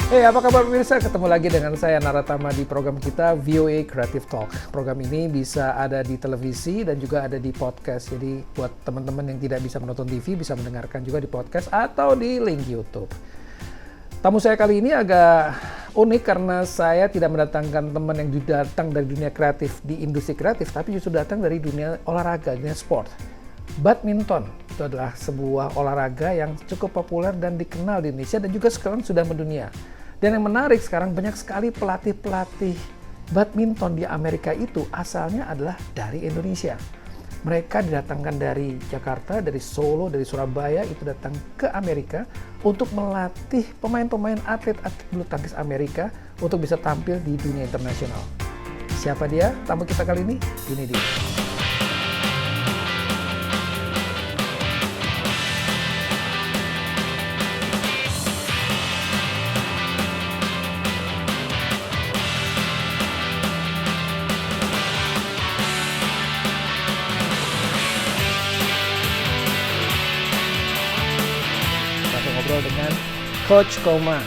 Hey, apa kabar pemirsa? Ketemu lagi dengan saya Naratama di program kita VOA Creative Talk. Program ini bisa ada di televisi dan juga ada di podcast. Jadi buat teman-teman yang tidak bisa menonton TV bisa mendengarkan juga di podcast atau di link YouTube. Tamu saya kali ini agak unik karena saya tidak mendatangkan teman yang datang dari dunia kreatif di industri kreatif, tapi justru datang dari dunia olahraga, dunia sport. Badminton itu adalah sebuah olahraga yang cukup populer dan dikenal di Indonesia dan juga sekarang sudah mendunia. Dan yang menarik sekarang banyak sekali pelatih-pelatih badminton di Amerika itu asalnya adalah dari Indonesia. Mereka didatangkan dari Jakarta, dari Solo, dari Surabaya, itu datang ke Amerika untuk melatih pemain-pemain atlet-atlet bulu tangkis Amerika untuk bisa tampil di dunia internasional. Siapa dia? Tamu kita kali ini? Ini dia. Dengan Coach Komang.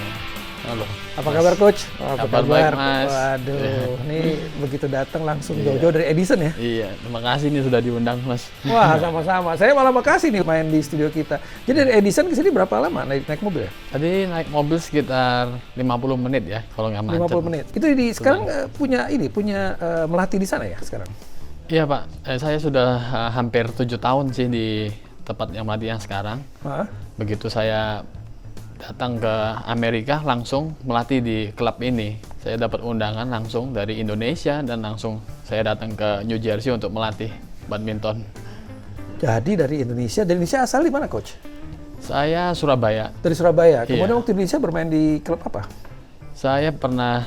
Halo. Apa kabar Coach? Kabar baik, Mas. Waduh, ini begitu datang langsung jauh-jauh dari Edison ya? Iya, terima kasih nih sudah diundang, Mas. Wah, sama-sama. Saya malah makasih nih main di studio kita. Jadi dari Edison ke sini berapa lama naik mobil ya? Tadi naik mobil sekitar 50 menit ya, kalau nggak macet. 50 menit. Itu sekarang punya melatih di sana ya sekarang? Iya, Pak. Saya sudah hampir 7 tahun sih di tempat yang melatih yang sekarang. Begitu saya datang ke Amerika langsung melatih di klub ini. Saya dapat undangan langsung dari Indonesia dan langsung saya datang ke New Jersey untuk melatih badminton. Jadi dari Indonesia asal di mana Coach? Saya Surabaya. Dari Surabaya. Kemudian Iya. waktu Indonesia bermain di klub apa? Saya pernah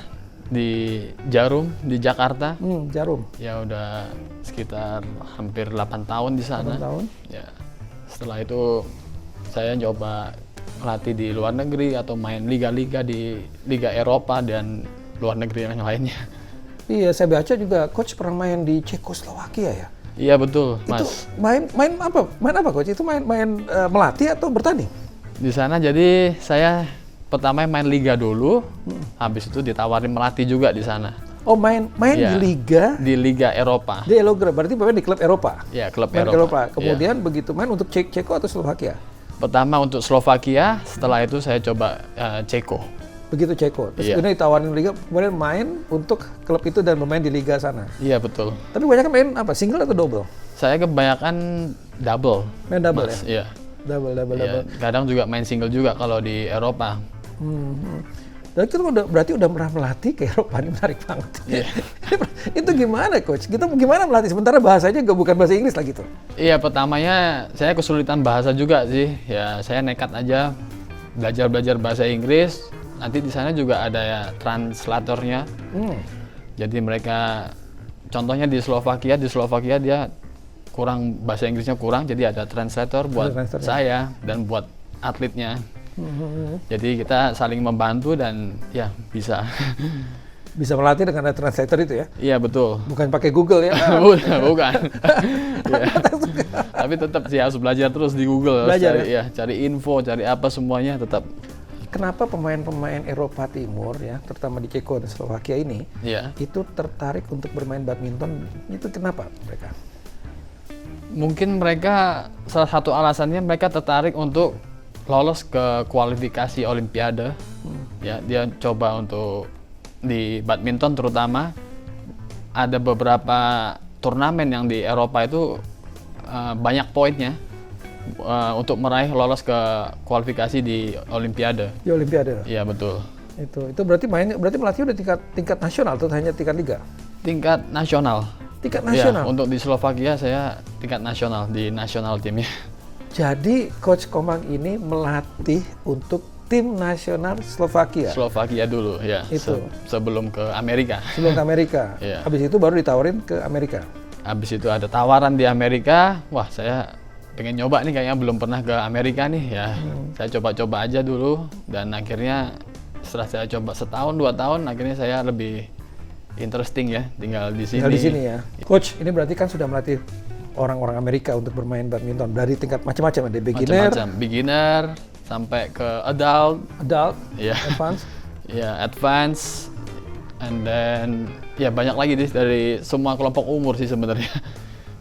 di Jarum di Jakarta. Jarum. Ya udah sekitar hampir 8 tahun di sana. 8 tahun. Ya. Setelah itu saya coba melatih di luar negeri atau main liga-liga di Liga Eropa dan luar negeri yang lainnya. Iya, saya baca juga Coach pernah main di Cekoslowakia ya? Iya betul, Mas. Itu main apa? Main apa Coach? Itu main melatih atau bertanding? Di sana jadi saya pertama main liga dulu, habis itu ditawarin melatih juga di sana. Oh, main Iya, di Liga Eropa. Di Elogra, berarti main di klub Eropa. Ya, klub Main Eropa. Eropa. Kemudian begitu main untuk Ceko atau Slovakia? Pertama untuk Slovakia, setelah itu saya coba Ceko. Begitu Ceko. Terus Iya. kemudian ditawarin liga, kemudian main untuk klub itu dan bermain di liga sana. Iya betul. Tapi banyak main apa? Single atau double? Saya kebanyakan double. Main double Mas. ya? Iya. Double. Iya, kadang juga main single juga kalau di Eropa. Dan kita berarti udah pernah melatih ke Eropa, ini menarik banget. Iya. Itu gimana Coach? Kita gimana melatih? Sementara bahasanya bukan bahasa Inggris lah gitu. Iya, pertamanya saya kesulitan bahasa juga sih. Ya, saya nekat aja belajar bahasa Inggris. Nanti di sana juga ada ya translatornya. Jadi mereka, contohnya di Slovakia dia kurang bahasa Inggrisnya kurang, jadi ada translator buat saya dan buat atletnya. Jadi kita saling membantu dan ya bisa. Bisa melatih dengan ada translator itu ya? Iya betul. Bukan pakai Google ya? Bukan. Ya. Tapi tetap sih harus belajar terus di Google. Belajar cari info, cari apa semuanya tetap. Kenapa pemain-pemain Eropa Timur ya, terutama di Ceko dan Slovakia ini, itu tertarik untuk bermain badminton? Itu kenapa mereka? Mungkin mereka salah satu alasannya mereka tertarik untuk lolos ke kualifikasi Olimpiade. Ya, dia coba untuk di badminton terutama ada beberapa turnamen yang di Eropa itu banyak poinnya untuk meraih lolos ke kualifikasi di Olimpiade. Di Olimpiade. Iya betul. Itu berarti melatih udah tingkat nasional atau hanya tingkat liga? Tingkat nasional. Tingkat nasional. Ya, untuk di Slovakia saya tingkat nasional di nasional timnya. Jadi Coach Komang ini melatih untuk tim nasional Slovakia. Slovakia dulu ya. Itu. Sebelum ke Amerika. Sebelum ke Amerika. Iya. Habis itu baru ditawarin ke Amerika. Habis itu ada tawaran di Amerika. Wah, saya pengen nyoba nih, kayaknya belum pernah ke Amerika nih ya. Saya coba-coba aja dulu dan akhirnya setelah saya coba setahun 2 tahun akhirnya saya lebih interesting ya tinggal di sini. Tinggal di sini ya. Coach, ini berarti kan sudah melatih orang-orang Amerika untuk bermain badminton dari tingkat macam-macam, ada beginner, beginner sampai ke adult, adult, ya. advance. Ya, advance, and then ya banyak lagi dari semua kelompok umur sih sebenarnya.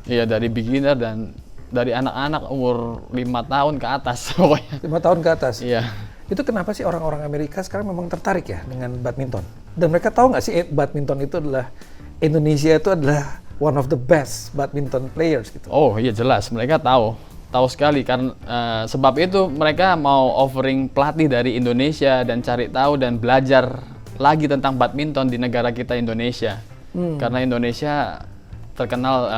Iya, dari beginner dan dari anak-anak umur 5 tahun ke atas pokoknya. 5 tahun ke atas. Iya. Itu kenapa sih orang-orang Amerika sekarang memang tertarik ya dengan badminton? Dan mereka tahu nggak sih badminton itu adalah Indonesia itu adalah one of the best badminton players gitu. Oh iya jelas, mereka tahu sekali karena sebab itu mereka mau offering pelatih dari Indonesia dan cari tahu dan belajar lagi tentang badminton di negara kita Indonesia. Karena Indonesia terkenal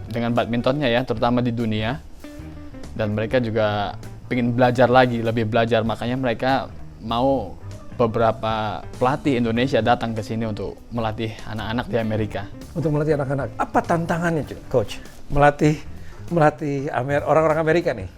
dengan badmintonnya ya, terutama di dunia. Dan mereka juga ingin belajar lagi, lebih belajar, makanya mereka mau beberapa pelatih Indonesia datang ke sini untuk melatih anak-anak di Amerika. Untuk melatih anak-anak. Apa tantangannya, Coach? Melatih orang-orang Amerika nih.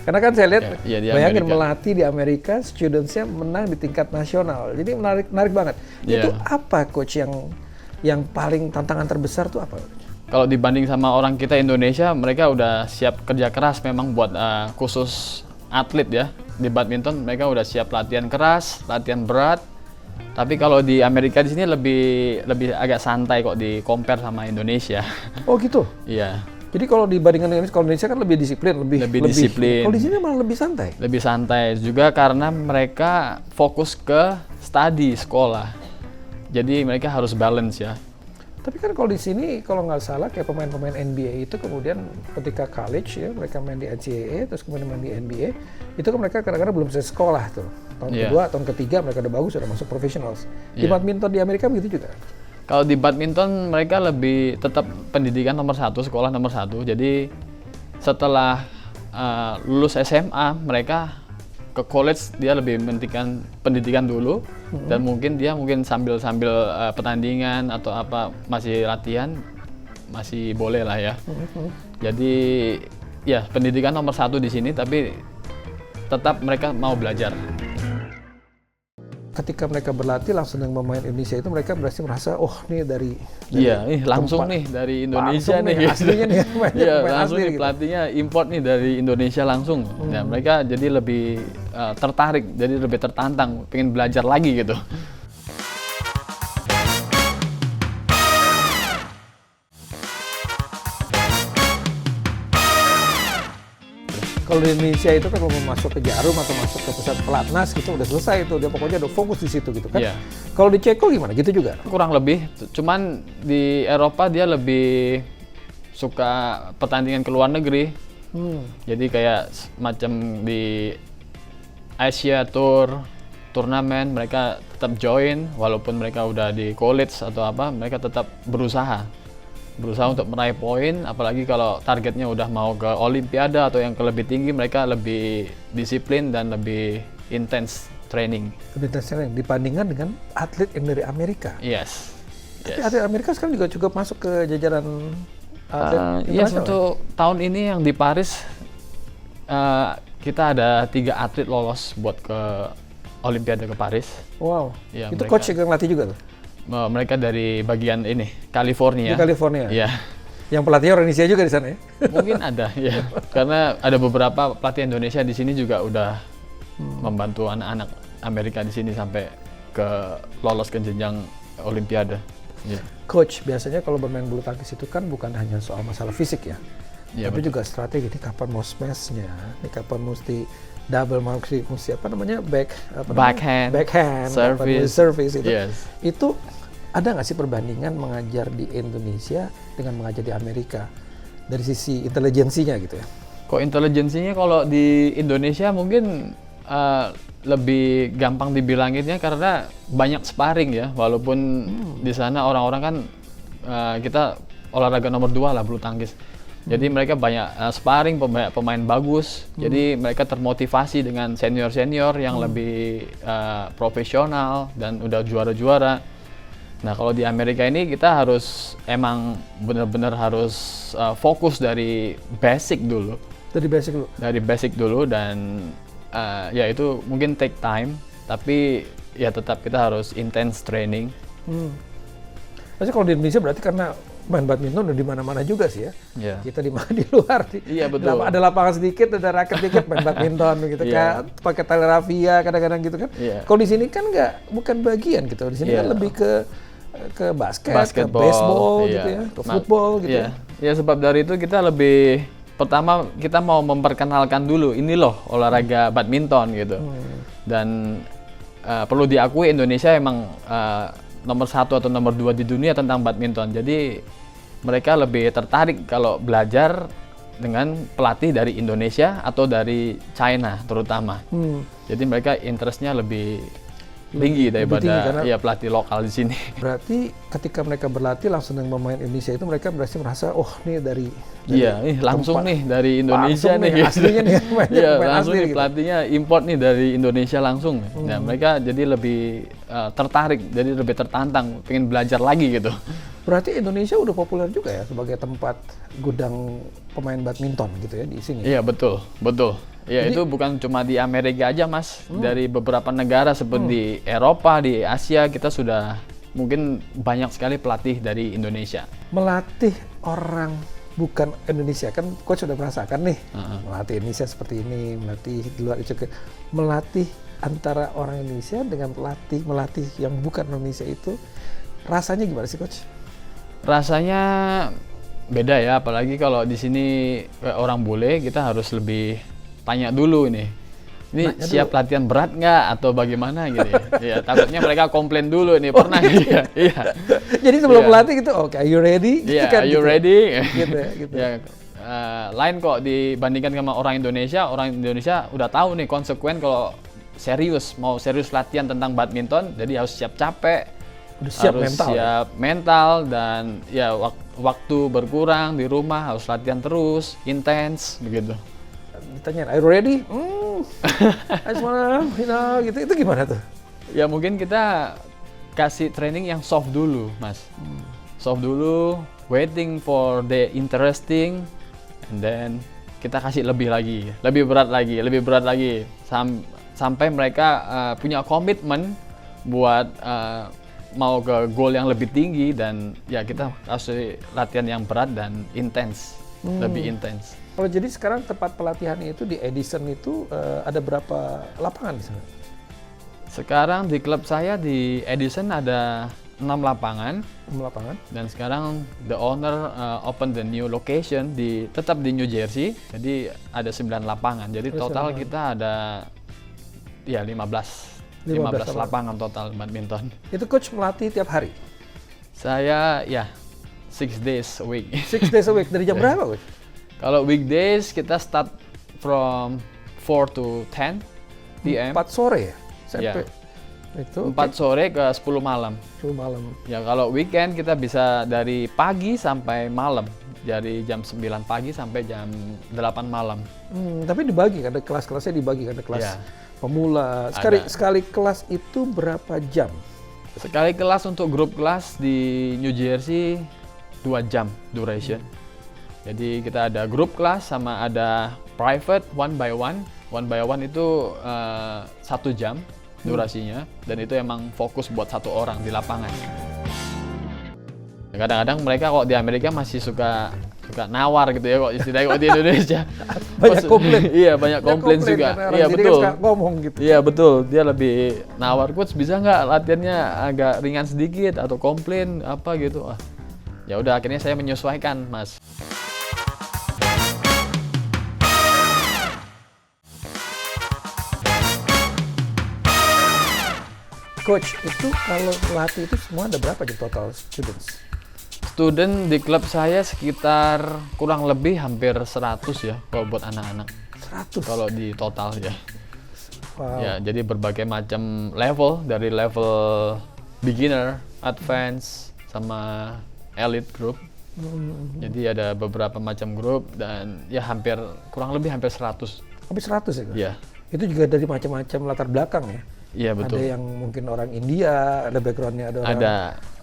Karena kan saya lihat, ya, bayangin Amerika. melatih di Amerika, students-nya menang di tingkat nasional. Jadi menarik banget. Itu apa, Coach, yang paling tantangan terbesar tuh apa? Kalau dibanding sama orang kita Indonesia, mereka udah siap kerja keras memang buat khusus atlet ya. Di badminton mereka udah siap latihan keras, latihan berat. Tapi kalau di Amerika di sini lebih agak santai kok di compare sama Indonesia. Oh gitu? Iya. Jadi kalau dibandingkan dengan kalau Indonesia kan lebih disiplin, lebih disiplin. Kalau di sini malah lebih santai. Lebih santai juga karena mereka fokus ke studi sekolah. Jadi mereka harus balance ya. Tapi kan kalau di sini kalau nggak salah kayak pemain-pemain NBA itu kemudian ketika college ya mereka main di NCAA terus kemudian main di NBA itu kan mereka kadang-kadang belum selesai sekolah tuh. Tahun kedua, tahun ketiga mereka udah bagus, udah masuk professionals. Di badminton di Amerika begitu juga. Kalau di badminton mereka lebih tetap pendidikan nomor 1, sekolah nomor 1. Jadi setelah lulus SMA mereka ke college dia lebih mementingkan pendidikan dulu dan mungkin sambil pertandingan atau apa masih latihan masih boleh lah ya. Jadi ya pendidikan nomor 1 di sini tapi tetap mereka mau belajar. Ketika mereka berlatih langsung dengan pemain Indonesia itu mereka berarti merasa nih dari langsung nih dari Indonesia nih aslinya nih iya langsung asli, nih gitu. pelatihnya import nih dari Indonesia langsung. Nah mereka jadi lebih tertarik, jadi lebih tertantang pengen belajar lagi gitu. Kalau di Indonesia itu kan kalau mau masuk ke Jarum atau masuk ke pusat pelatnas gitu udah selesai itu dia pokoknya udah fokus di situ gitu kan. Iya. Kalau di Ceko gimana? Gitu juga? Kurang lebih, cuman di Eropa dia lebih suka pertandingan ke luar negeri. Jadi kayak macam di Asia Tour, turnamen mereka tetap join walaupun mereka udah di college atau apa, mereka tetap berusaha untuk meraih poin, apalagi kalau targetnya udah mau ke Olimpiade atau yang ke lebih tinggi, mereka lebih disiplin dan lebih intens training. Lebih intens training dibandingkan dengan atlet yang dari Amerika. Yes. Tapi atlet Amerika sekarang juga cukup masuk ke jajaran atlet internasional. Untuk tahun ini yang di Paris kita ada 3 atlet lolos buat ke Olimpiade ke Paris. Wow. Ya, itu coach yang ngelatih juga tuh? Mereka dari bagian ini California. Di California. Iya. Yang pelatihnya orang Indonesia juga di sana ya? Mungkin ada ya. Karena ada beberapa pelatih Indonesia di sini juga udah membantu anak-anak Amerika di sini sampai ke lolos ke jenjang Olimpiade. Yeah. Coach, biasanya kalau bermain bulu tangkis itu kan bukan hanya soal masalah fisik ya. Yeah, tapi betul. juga strategi, ini kapan mau smashnya, ini kapan mesti double mesti apa namanya backhand, service itu. Yes. Itu ada nggak sih perbandingan mengajar di Indonesia dengan mengajar di Amerika dari sisi intelijensinya gitu ya? Kok intelijensinya kalau di Indonesia mungkin lebih gampang dibilanginnya karena banyak sparring ya, walaupun di sana orang-orang kan kita olahraga nomor 2 lah bulu tangkis. Jadi mereka banyak sparring, pemain bagus. Jadi mereka termotivasi dengan senior-senior yang lebih profesional dan udah juara-juara. Nah kalau di Amerika ini kita harus emang benar-benar harus fokus dari basic dulu. Dari basic dulu dan ya itu mungkin take time, tapi ya tetap kita harus intense training. Tapi kalau di Indonesia berarti karena main badminton udah di mana-mana juga sih ya. Iya. Kita di luar Iya, betul. ada lapangan sedikit, ada raket dikit main badminton gitu Iya. kan. Pakai tali rafia kadang-kadang gitu kan. Iya. Kalau di sini kan bukan bagian gitu. Di sini Iya. kan lebih ke basket, Basketball, ke baseball iya. gitu ya, ke football gitu. Iya. Ya sebab dari itu kita lebih pertama kita mau memperkenalkan dulu ini loh olahraga badminton gitu. Dan perlu diakui Indonesia emang nomor 1 atau nomor 2 di dunia tentang badminton. Jadi mereka lebih tertarik kalau belajar dengan pelatih dari Indonesia atau dari China terutama. Jadi mereka interestnya lebih tinggi daripada tinggi karena- ya pelatih lokal di sini. Berarti ketika mereka berlatih langsung dengan pemain Indonesia itu mereka merasa oh ini dari Iya, langsung tempat- nih dari Indonesia langsung nih. nih, aslinya nih, pemainnya Iya, pemain langsung asli nih gitu. pelatihnya import nih dari Indonesia langsung. Nah, mereka jadi lebih tertarik, jadi lebih tertantang, pengen belajar lagi gitu. Berarti Indonesia udah populer juga ya sebagai tempat gudang pemain badminton gitu ya di sini. Iya, betul, betul. Ya itu bukan cuma di Amerika aja, Mas. Dari beberapa negara seperti di Eropa, di Asia kita sudah mungkin banyak sekali pelatih dari Indonesia. Melatih orang bukan Indonesia kan coach sudah merasakan nih melatih Indonesia seperti ini, melatih di luar itu melatih antara orang Indonesia dengan melatih yang bukan Indonesia itu rasanya gimana sih coach? Rasanya beda ya, apalagi kalau di sini orang bule kita harus lebih tanya dulu ini siap latihan berat nggak atau bagaimana gitu ya. Ya takutnya mereka komplain dulu ini pernah iya. Jadi sebelum Iya. melatih gitu, oke, are you ready? Iya, Gitu kan, are you gitu. ready? Gitu ya, gitu. Ya, lain kok dibandingkan sama orang Indonesia udah tahu nih konsekuen kalau mau serius latihan tentang badminton, jadi harus siap capek, Udah siap harus mental. siap mental dan ya waktu berkurang di rumah harus latihan terus, intens begitu. Ditanya, are you ready? I just wanna, gitu. Itu gimana tuh? Ya mungkin kita kasih training yang soft dulu, Mas. Soft dulu, waiting for the interesting, and then kita kasih lebih berat lagi, sampai mereka punya komitmen buat mau ke goal yang lebih tinggi dan ya kita kasih latihan yang berat dan intens, lebih intens. Kalau jadi sekarang tempat pelatihannya itu di Edison itu ada berapa lapangan di sana? Sekarang di klub saya di Edison ada 6 lapangan. 6 lapangan. Dan sekarang the owner open the new location tetap di New Jersey. Jadi ada 9 lapangan. Jadi total kita ada ya 15 lapangan total badminton. Itu coach melatih tiap hari? Saya ya 6 days a week. 6 days a week. Dari jam berapa coach? Kalau weekdays kita start from 4 to 10 p.m. 4 sore ya? Sampai Iya. itu 4 sore ke 10 malam. 10 malam. Ya kalau weekend kita bisa dari pagi sampai malam. Dari jam 9 pagi sampai jam 8 malam. Tapi dibagi kan, ada kelas-kelasnya dibagi kan, ada kelas Iya. pemula. Ada. Sekali kelas itu berapa jam? Sekali kelas untuk grup kelas di New Jersey 2 jam duration. Jadi kita ada grup kelas sama ada private one by one. One by one itu 1 jam durasinya dan itu emang fokus buat 1 orang di lapangan. Kadang-kadang mereka kok di Amerika masih suka nawar gitu ya kok istilahnya kok di Indonesia. Banyak komplain. Iya, banyak komplain juga. karena orang Iya, sini kan betul. suka ngomong gitu. Iya betul, dia lebih nawar, coach bisa nggak latihannya agak ringan sedikit atau komplain apa gitu. Ya udah akhirnya saya menyesuaikan, Mas. Coach, itu kalau latih itu semua ada berapa di total students? Student di klub saya sekitar kurang lebih hampir 100 ya kalau buat anak-anak. 100? Kalau di total ya. Wow. Ya, jadi berbagai macam level dari level beginner, advance sama elite group. Jadi ada beberapa macam grup dan ya kurang lebih hampir 100. Hampir 100 ya? Coach? Iya. Itu juga dari macam-macam latar belakang ya? Iya betul. Ada yang mungkin orang India, ada backgroundnya, ada orang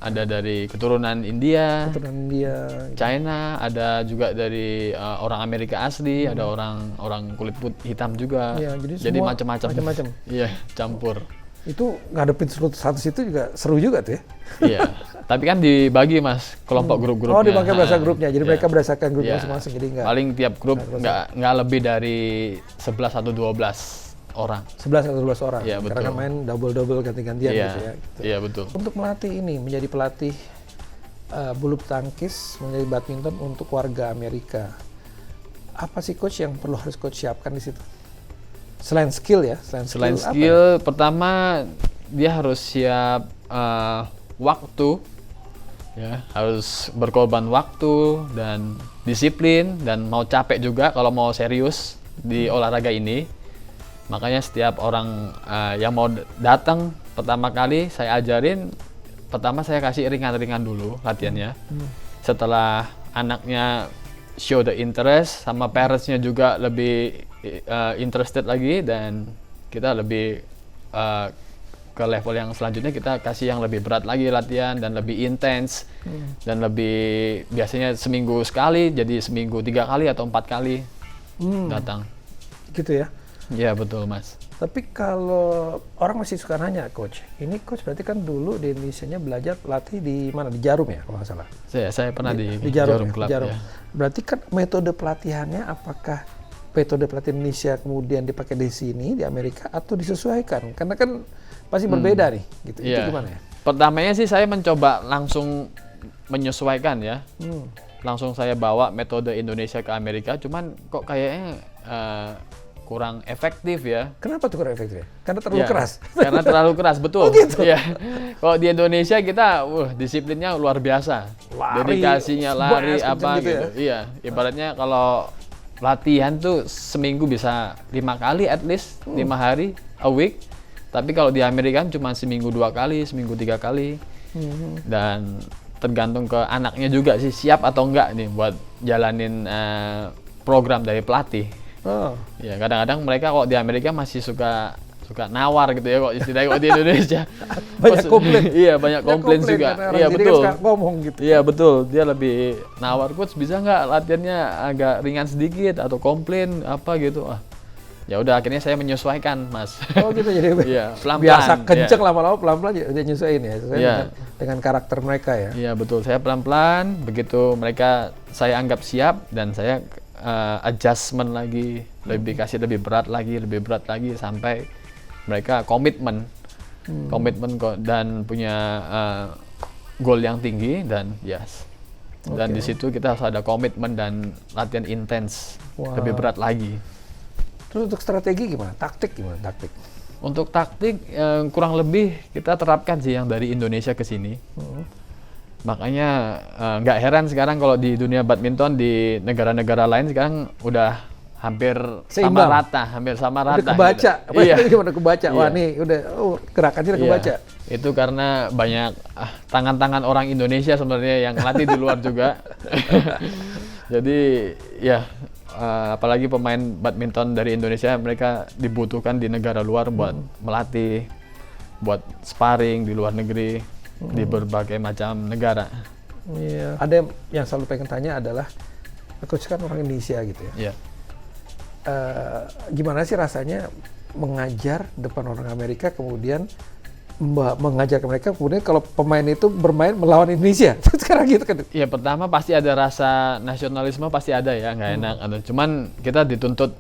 Ada dari keturunan India, keturunan India. China, ada juga dari orang Amerika asli, ada orang kulit hitam juga. Iya, jadi jadi semua macam-macam. macam-macam. Iya, campur. Itu ngadepin 100 itu juga seru juga tuh ya. Iya. Tapi kan dibagi Mas, kelompok grup-grupnya. Oh, dibagi berdasarkan grupnya. Jadi Iya. mereka berdasarkan grup Iya. masing-masing. Jadi enggak Paling tiap grup nggak lebih dari 11 atau 12 orang. 11 atau 12 orang. Iya, Karena betul. main double-double ganti-gantian Iya. gitu ya. Gitu. Iya, betul. Untuk melatih ini, menjadi pelatih bulu tangkis, menjadi badminton untuk warga Amerika. Apa sih coach yang harus coach siapkan di situ? Selain skill ya, Selain apa skill, pertama dia harus siap waktu, ya harus berkorban waktu dan disiplin dan mau capek juga kalau mau serius di olahraga ini. Makanya setiap orang yang mau datang pertama kali saya ajarin, pertama saya kasih ringan-ringan dulu latihannya. Setelah anaknya show the interest, sama parentsnya juga lebih interested lagi, dan kita lebih ke level yang selanjutnya kita kasih yang lebih berat lagi latihan dan lebih intens dan lebih biasanya seminggu sekali jadi seminggu 3 kali atau 4 kali datang. gitu ya. Ya betul Mas. Tapi kalau orang masih suka nanya coach, ini coach berarti kan dulu di Indonesia-nya belajar latih di mana? Di Jarum ya kalau nggak salah. Saya pernah di Jarum, Jarum Club. Jarum. Ya. Berarti kan metode pelatihannya apakah metode pelatihan Indonesia kemudian dipakai di sini di Amerika atau disesuaikan? Karena kan pasti berbeda nih, gitu. Itu Iya. gimana ya? Pertamanya sih saya mencoba langsung menyesuaikan ya. Hmm. Langsung saya bawa metode Indonesia ke Amerika, cuman kok kayaknya kurang efektif ya. Kenapa tuh kurang efektif? Karena terlalu Ya, keras. Karena terlalu keras, betul. Oh, gitu? Iya. Kalau di Indonesia kita, disiplinnya luar biasa. Lari, Dedikasinya lari kenceng apa gitu ya? gitu. Iya, ibaratnya kalau latihan tuh seminggu bisa 5 kali at least, 5 hari a week. Tapi kalau di Amerika kan cuma seminggu 2 kali, seminggu 3 kali. Dan tergantung ke anaknya juga sih siap atau enggak nih buat jalanin program dari pelatih. Oh. Ya kadang-kadang mereka kok di Amerika masih suka nawar gitu ya kok istilahnya kok di Indonesia. Banyak komplain. Iya banyak komplain juga. karena orang Iya sini betul. kan suka ngomong gitu. Iya betul. Dia lebih nawar, coach bisa nggak latihannya agak ringan sedikit atau komplain apa gitu. Ya udah akhirnya saya menyesuaikan Mas. Oh gitu jadi Iya pelan-pelan. biasa kenceng Iya. lama-lama pelan-pelan dia nyesuaiin ya, sesuai Iya. dengan karakter mereka ya. Iya betul. Saya pelan-pelan begitu mereka saya anggap siap dan saya adjustment lagi, kasih lebih berat lagi sampai mereka komitmen dan punya goal yang tinggi dan yes. Dan di situ kita harus ada komitmen dan latihan intens, lebih berat lagi. Terus untuk strategi gimana? Taktik gimana? Taktik. Untuk taktik kurang lebih kita terapkan sih yang dari Indonesia ke sini. Makanya nggak heran sekarang kalau di dunia badminton di negara-negara lain sekarang udah hampir Seimbang. hampir sama rata. Udah kebaca. Gitu. Iya. Gimana kebaca? Wah Iya. nih udah gerakannya udah Iya. kebaca. Itu karena banyak tangan-tangan orang Indonesia sebenarnya yang latih di luar juga. Jadi ya apalagi pemain badminton dari Indonesia mereka dibutuhkan di negara luar buat melatih, buat sparring di luar negeri. Di berbagai macam negara. Iya. Ada yang selalu pengen tanya adalah, coach kan orang Indonesia gitu ya. Iya. Gimana sih rasanya mengajar depan orang Amerika kemudian mengajar ke mereka kemudian kalau pemain itu bermain melawan Indonesia sekarang gitu kan? Ya pertama pasti ada rasa nasionalisme pasti ada ya nggak enak. Cuman kita dituntut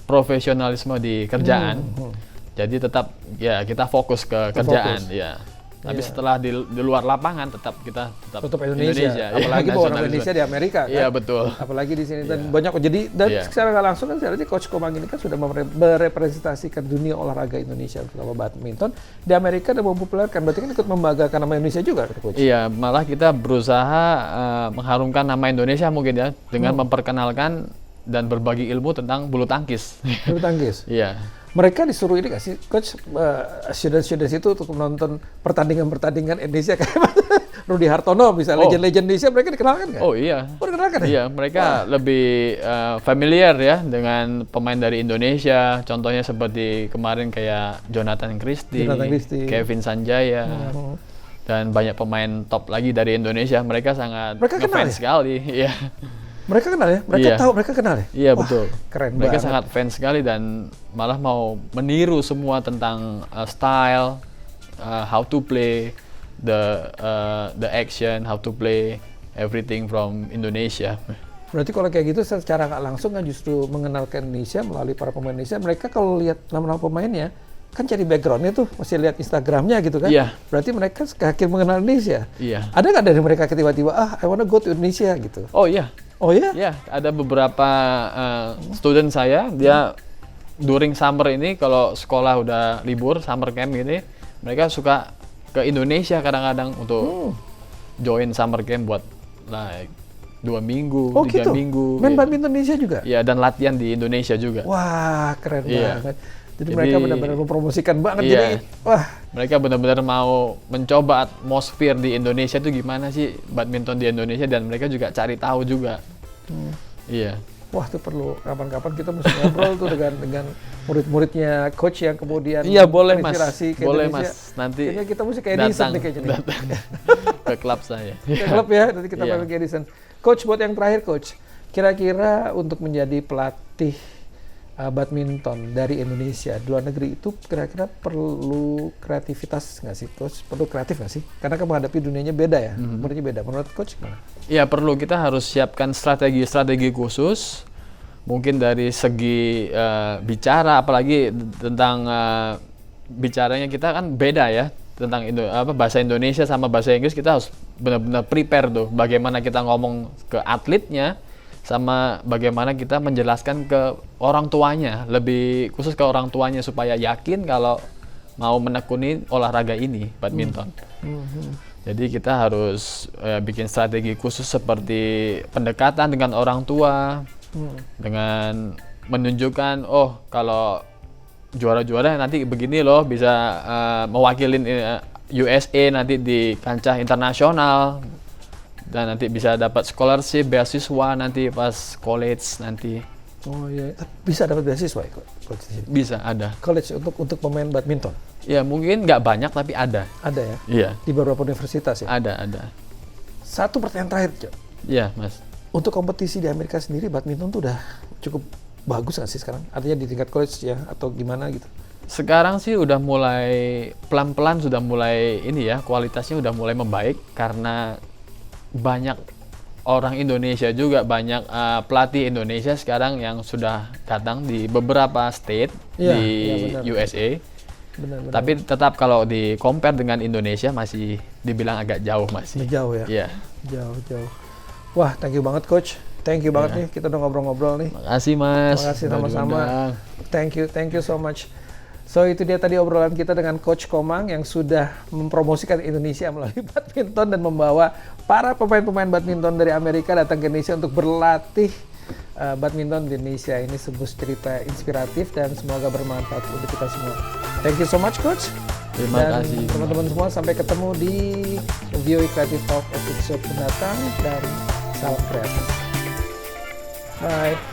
profesionalisme di kerjaan. Jadi tetap ya kita fokus ke kerjaan ya. Tapi setelah di luar lapangan tetap Indonesia. Apalagi ya, bahwa orang Indonesia di Amerika kan. Iya betul. Apalagi di sini dan banyak jadi dan secara nggak langsung kan sebenarnya Coach Komang ini kan sudah merepresentasikan dunia olahraga Indonesia terutama badminton di Amerika dan mempopulerkan. Berarti kan ikut membanggakan nama Indonesia juga kan Coach? Iya, malah kita berusaha mengharumkan nama Indonesia mungkin ya dengan memperkenalkan dan berbagi ilmu tentang bulu tangkis. Bulu tangkis. Iya. Mereka disuruh ini nggak sih, Coach, student-student itu untuk menonton pertandingan-pertandingan Indonesia kayak Rudy Hartono misalnya, legend-legend Indonesia, mereka dikenalkan nggak? Oh iya. Dikenalkan ya? Iya, mereka lebih familiar ya dengan pemain dari Indonesia. Contohnya seperti kemarin kayak Jonathan Christie, Kevin Sanjaya, dan banyak pemain top lagi dari Indonesia. Mereka sangat ngefans sekali. Iya. Mereka kenal ya? Mereka Iya. tahu, mereka kenal ya? Iya, Wah, betul. Keren Mereka banget. sangat fans sekali dan malah mau meniru semua tentang style, how to play, the action, how to play everything from Indonesia. Berarti kalau kayak gitu secara nggak langsung kan justru mengenalkan Indonesia melalui para pemain Indonesia. Mereka kalau lihat nama-nama pemainnya, kan cari backgroundnya tuh, masih lihat Instagramnya gitu kan? Iya. Berarti mereka semakin mengenal Indonesia. Iya. Ada nggak dari mereka tiba-tiba, I wanna go to Indonesia gitu? Oh iya. Oh ya? Ya, ada beberapa student saya, dia during summer ini kalau sekolah udah libur, summer camp ini, mereka suka ke Indonesia kadang-kadang untuk join summer camp buat like 2 minggu, Oh 3 gitu? minggu. Main ya. badminton Indonesia juga? Ya, dan latihan di Indonesia juga. Wah, keren Iya. banget. Jadi mereka benar-benar mempromosikan banget. Iya. Jadi, wah, Mereka benar-benar mau mencoba atmosfer di Indonesia itu gimana sih badminton di Indonesia, dan mereka juga cari tahu juga. Iya. wah tuh perlu kapan-kapan kita mesti ngobrol tuh dengan murid-muridnya coach yang kemudian Iya, boleh, Mas. terinspirasi ke Boleh, Indonesia. Mas. Nanti Kayaknya kita mesti ke Edison nih kayaknya. nih. datang ke klub saya. Ke klub ya, nanti kita Iya. main ke Edison. Coach, buat yang terakhir coach, kira-kira untuk menjadi pelatih badminton dari Indonesia di luar negeri itu kira-kira perlu kreativitas nggak sih coach? Perlu kreatif nggak sih? Karena kan menghadapi dunianya beda ya, muridnya beda. Menurut coach gimana? Iya, perlu. Kita harus siapkan strategi-strategi khusus, mungkin dari segi bicara, apalagi tentang bicaranya kita kan beda ya, tentang bahasa Indonesia sama bahasa Inggris. Kita harus benar-benar prepare tuh, bagaimana kita ngomong ke atletnya, sama bagaimana kita menjelaskan ke orang tuanya, lebih khusus ke orang tuanya supaya yakin kalau mau menekuni olahraga ini, badminton. Jadi kita harus bikin strategi khusus seperti pendekatan dengan orang tua, dengan menunjukkan, oh kalau juara-juara nanti begini loh, bisa mewakilin USA nanti di kancah internasional, dan nanti bisa dapat scholarship, beasiswa nanti pas college nanti. Oh iya, bisa dapat beasiswa ya coach di sini? Bisa, ada. College untuk pemain badminton? Ya mungkin nggak banyak tapi ada. Ada ya? Iya, Di beberapa universitas ya? ada. Satu pertanyaan terakhir, Cok. Iya, Mas. Untuk kompetisi di Amerika sendiri, badminton tuh udah cukup bagus nggak sih sekarang? Artinya di tingkat college ya, atau gimana gitu? Sekarang sih udah mulai pelan-pelan, sudah mulai ini ya, kualitasnya udah mulai membaik karena banyak orang Indonesia juga, banyak pelatih Indonesia sekarang yang sudah datang di beberapa state Iya, di iya, benar. USA. Benar-benar. Tapi tetap kalau di compare dengan Indonesia masih dibilang agak jauh masih. Jauh ya? Iya. Jauh. Wah, thank you banget coach. Thank you banget nih, kita udah ngobrol-ngobrol nih. Makasih Mas. Terima kasih Udah sama-sama. diundang. Thank you so much. So itu dia tadi obrolan kita dengan Coach Komang yang sudah mempromosikan Indonesia melalui badminton dan membawa para pemain-pemain badminton dari Amerika datang ke Indonesia untuk berlatih badminton di Indonesia. Ini sebuah cerita inspiratif dan semoga bermanfaat untuk kita semua. Thank you so much Coach. Terima Dan kasih. teman-teman semua, sampai ketemu di VOA Creative Talk episode mendatang dan salam kreatif. Bye.